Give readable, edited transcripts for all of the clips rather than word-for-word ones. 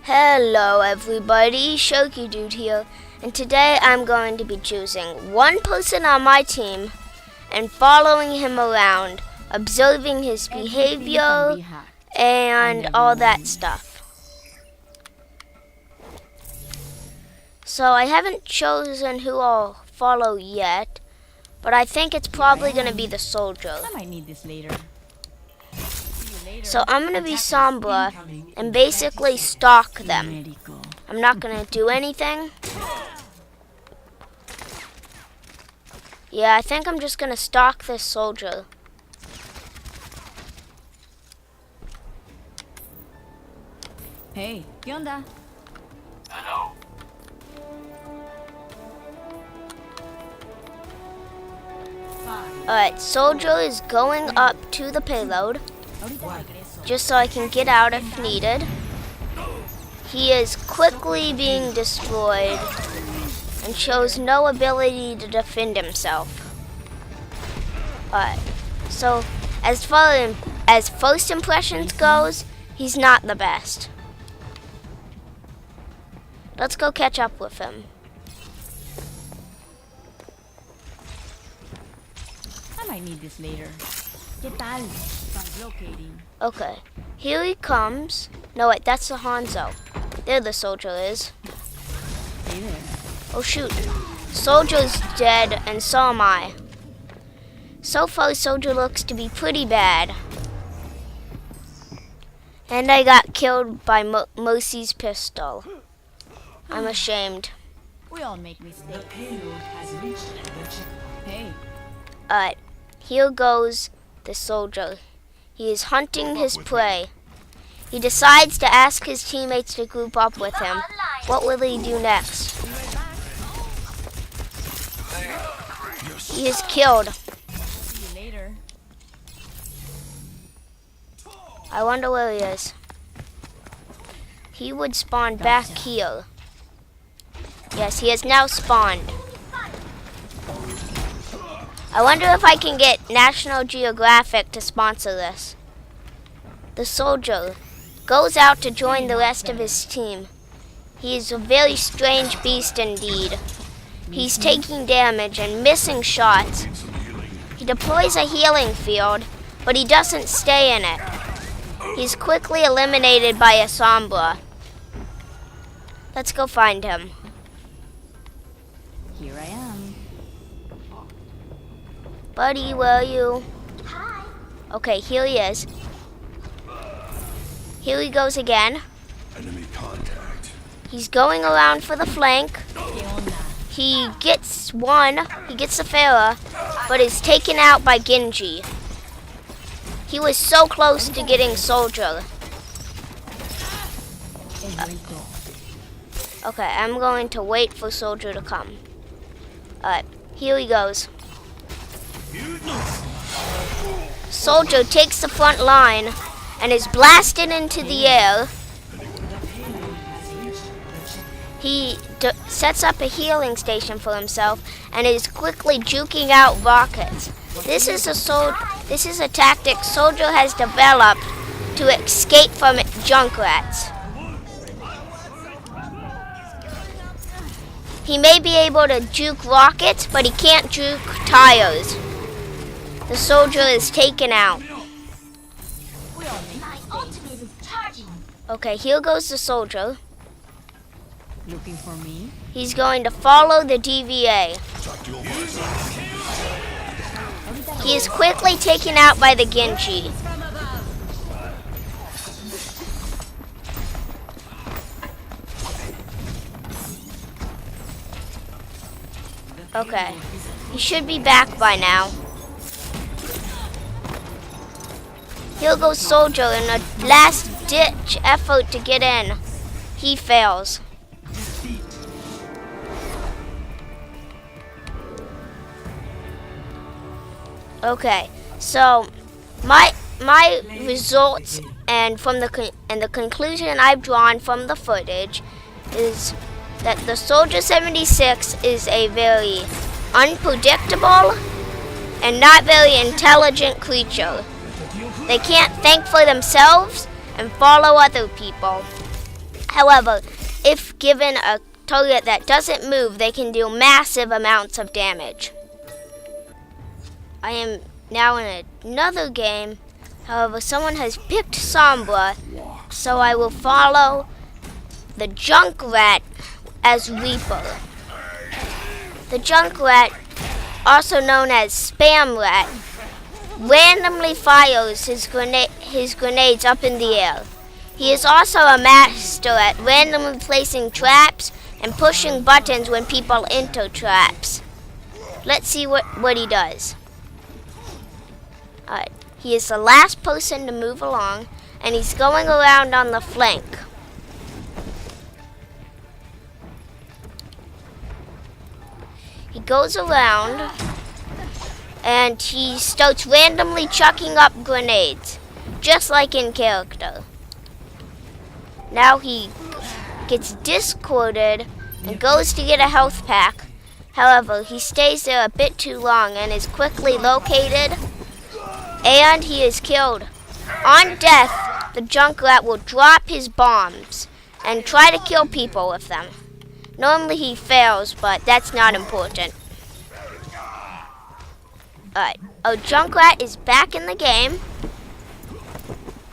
Hello everybody, Sharky Dude here, and today I'm going to be choosing one person on my team and following him around, observing his behavior and all that stuff. So I haven't chosen who I'll follow yet, but I think it's probably going to be the soldier. I might need this later. So I'm going to be Sombra and basically stalk them. I'm not going to do anything. Yeah, I think I'm just going to stalk this soldier. Hey, ¿qué onda? Hello. Alright, soldier is going up to the payload, just so I can get out if needed. He is quickly being destroyed and shows no ability to defend himself. Alright, so as far as first impressions goes, he's not the best. Let's go catch up with him. I might need this later. ¿Qué tal? Translocating. Okay, here he comes. No wait, that's the Hanzo. There the soldier is. Hey there. Oh shoot, soldier's dead and so am I. So far soldier looks to be pretty bad. And I got killed by Mercy's pistol. I'm ashamed. We all make mistakes. Hey, Alright, here goes the soldier. He is hunting his prey. He decides to ask his teammates to group up with him. What will he do next? He is killed. see you later. I wonder where he is. He would spawn back here. Yes, he has now spawned. I wonder if I can get National Geographic to sponsor this. The soldier goes out to join the rest of his team. He is a very strange beast indeed. He's taking damage and missing shots. He deploys a healing field, but he doesn't stay in it. He's quickly eliminated by a Sombra. Let's go find him. Here I am. Buddy, where are you? Okay, here he is. Here he goes again. Enemy contact. He's going around for the flank. ¿Qué onda? He gets one. He gets the Farah, but is taken out by Genji. He was so close to getting soldier. Okay, I'm going to wait for soldier to come. Alright, here he goes. Soldier takes the front line and is blasted into the air. He sets up a healing station for himself and is quickly juking out rockets. This is a tactic soldier has developed to escape from junkrats. He may be able to juke rockets, but he can't juke tires. The soldier is taken out. Okay, here goes the soldier. Looking for me? He's going to follow the DVA. He is quickly taken out by the Genji. Okay, he should be back by now. Here goes soldier in a last-ditch effort to get in. He fails. Okay, so my results and from the conclusion I've drawn from the footage is that the Soldier 76 is a very unpredictable and not very intelligent creature. They can't think for themselves and follow other people. However, if given a target that doesn't move, they can deal massive amounts of damage. I am now in another game. However, someone has picked Sombra, so I will follow the junkrat as Reaper. The junkrat, also known as Spam Rat, randomly fires his grenades up in the air. He is also a master at randomly placing traps and pushing buttons when people enter traps. Let's see what he does. Alright, he is the last person to move along, and he's going around on the flank. He goes around and he starts randomly chucking up grenades, just like in character. Now he gets discorded and goes to get a health pack. However, he stays there a bit too long and is quickly located, and he is killed. On death, the junkrat will drop his bombs and try to kill people with them. Normally he fails, but that's not important. Alright, our junkrat is back in the game.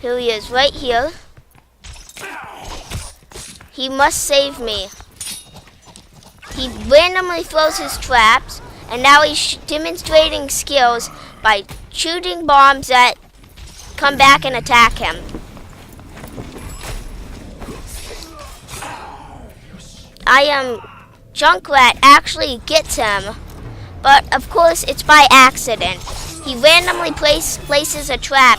Here he is, right here. He must save me. He randomly throws his traps, and now he's demonstrating skills by shooting bombs that come back and attack him. Junkrat actually gets him, but of course it's by accident. He randomly places a trap,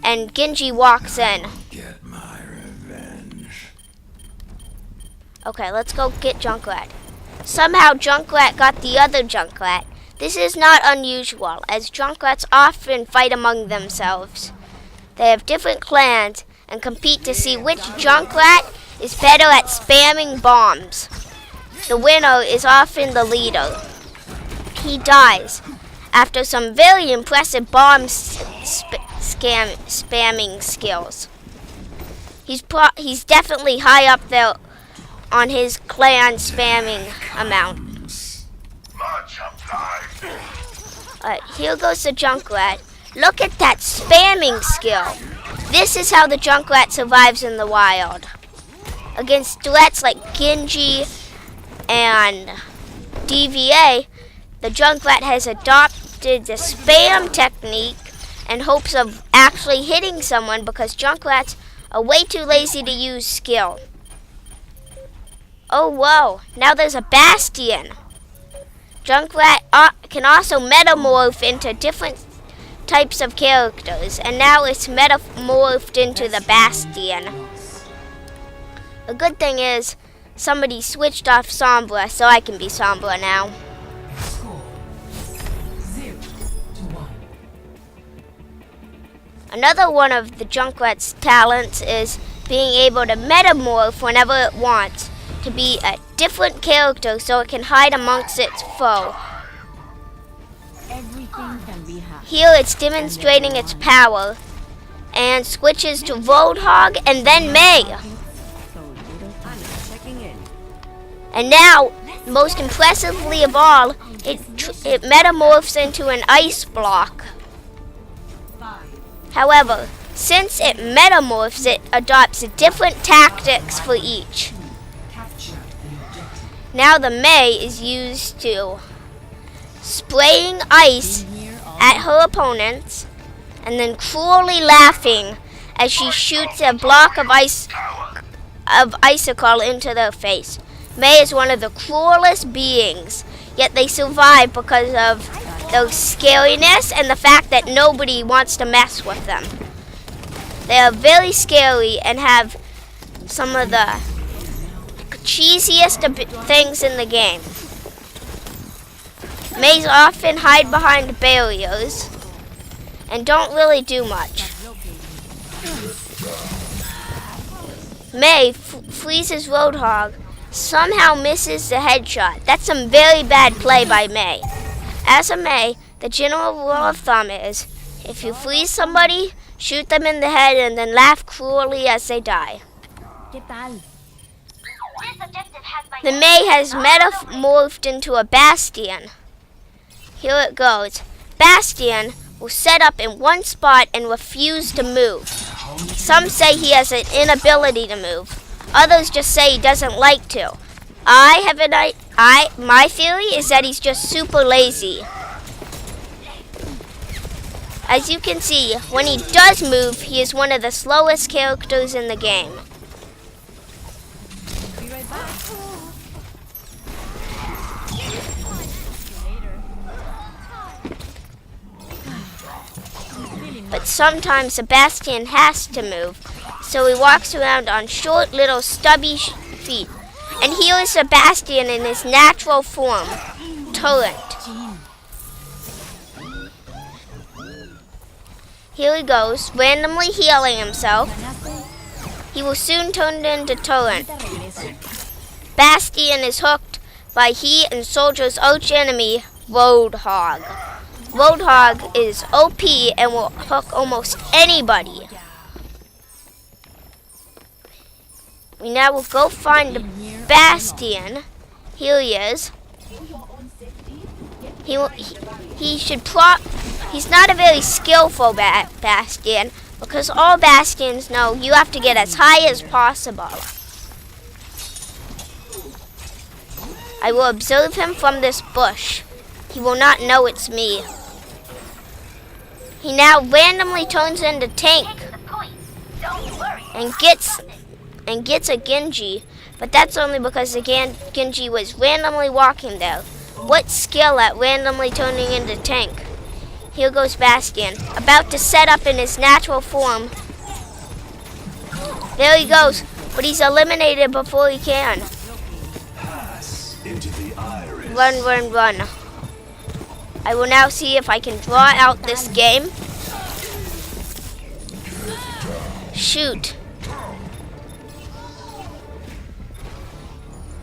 and Genji walks in. Get my revenge. Okay, let's go get Junkrat. Somehow Junkrat got the other Junkrat. This is not unusual, as Junkrats often fight among themselves. They have different clans and compete to see which Junkrat is better at spamming bombs. The winner is often the leader. He dies after some very impressive bomb spamming skills. He's definitely high up there on his clan spamming amount. Alright, here goes the Junkrat. Look at that spamming skill. This is how the Junkrat survives in the wild. Against threats like Genji and DVA, the Junkrat has adopted the spam technique in hopes of actually hitting someone because Junkrats are way too lazy to use skill. Oh whoa, now there's a Bastion. Junkrat can also metamorph into different types of characters, and now it's metamorphed into the Bastion. The good thing is, somebody switched off Sombra, so I can be Sombra now. Score 0-1. Another one of the Junkrat's talents is being able to metamorph whenever it wants, to be a different character so it can hide amongst its foe. Everything can be hacked. Here it's demonstrating its power, and switches to Roadhog and then May. So little checking in. And now, most impressively of all, it metamorphs into an ice block. However, since it metamorphs, it adopts different tactics for each. Now the May is used to spraying ice at her opponents and then cruelly laughing as she shoots a block of icicle into their face. May is one of the cruelest beings, yet they survive because of their scariness and the fact that nobody wants to mess with them. They are very scary and have some of the cheesiest things in the game. Mays often hide behind barriers and don't really do much. May freezes Roadhog, somehow misses the headshot. That's some very bad play by May. As a May, the general rule of thumb is, if you freeze somebody, shoot them in the head and then laugh cruelly as they die. ¿Qué tal? The May has metamorphed into a Bastion. Here it goes. Bastion will set up in one spot and refuse to move. Some say he has an inability to move. Others just say he doesn't like to. My theory is that he's just super lazy. As you can see, when he does move, he is one of the slowest characters in the game. Be right back. But sometimes Sebastian has to move, so he walks around on short little stubby feet. And here is Sebastian in his natural form, Torrent. Here he goes, randomly healing himself. He will soon turn into Torrent. Bastion is hooked by he and Soldier's arch-enemy, Roadhog. Roadhog is OP and will hook almost anybody. We now will go find the Bastion. Here he is. He's not a very skillful Bastion, because all Bastions know you have to get as high as possible. I will observe him from this bush. He will not know it's me. He now randomly turns into Tank and gets a Genji, but that's only because the Genji was randomly walking there. What skill at randomly turning into Tank? Here goes Bastion, about to set up in his natural form. There he goes, but he's eliminated before he can. Run, run, run. I will now see if I can draw out this game. Shoot.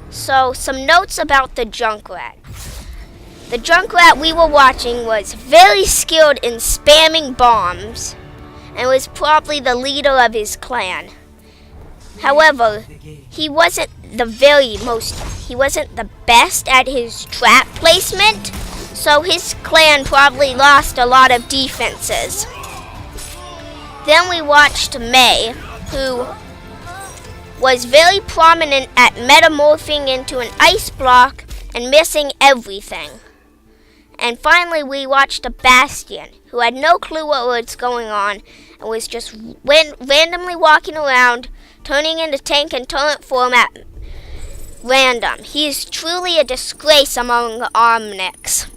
So, some notes about the junkrat. The junkrat we were watching was very skilled in spamming bombs and was probably the leader of his clan. However, he wasn't the best at his trap placement, so his clan probably lost a lot of defenses. Then we watched May, who was very prominent at metamorphing into an ice block and missing everything. And finally we watched a Bastion, who had no clue what was going on and was just randomly walking around, turning into Tank and Turret form at random. He is truly a disgrace among Omnics.